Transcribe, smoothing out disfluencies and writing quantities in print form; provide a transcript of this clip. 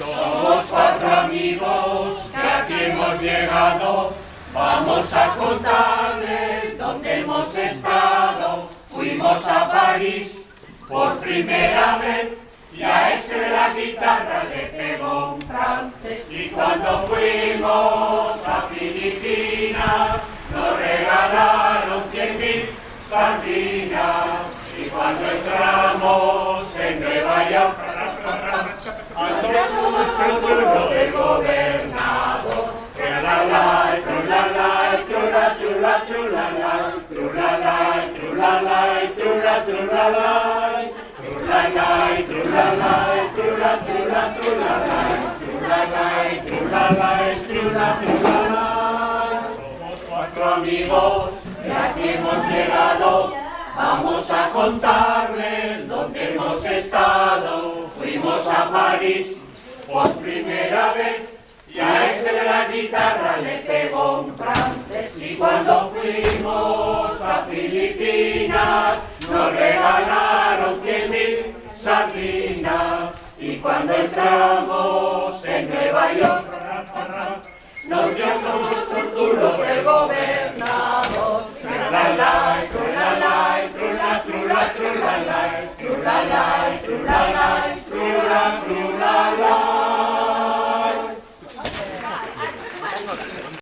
Somos cuatro amigos que aquí hemos llegado. Vamos a contarles dónde hemos estado. Fuimos a París por primera vez y a ese de la guitarra le pegó un francés. Y cuando fuimos a Filipinas nos regalaron 100.000 sardinas. Y cuando entramos en Nueva York entramos al pueblo del gobernador. Trulalay, trulalay, trula, trula, trulalay, trulalay, trulalay, trula, trulalay, trulalay, trulalay, trula, trula, trulalay, trulalay, trulalay, trula, trulalay. Somos cuatro amigos y aquí hemos llegado. Vamos a contarles dónde hemos estado. Fuimos a París por primera vez y a ese de la guitarra le pegó un francés. Y cuando fuimos a Filipinas nos regalaron 100.000 sardinas. Y cuando entramos en Nueva York nos dio como torturos el gobernador. Trulalay, trulalay, trula, trula, trulalay, trulalay, trulalay,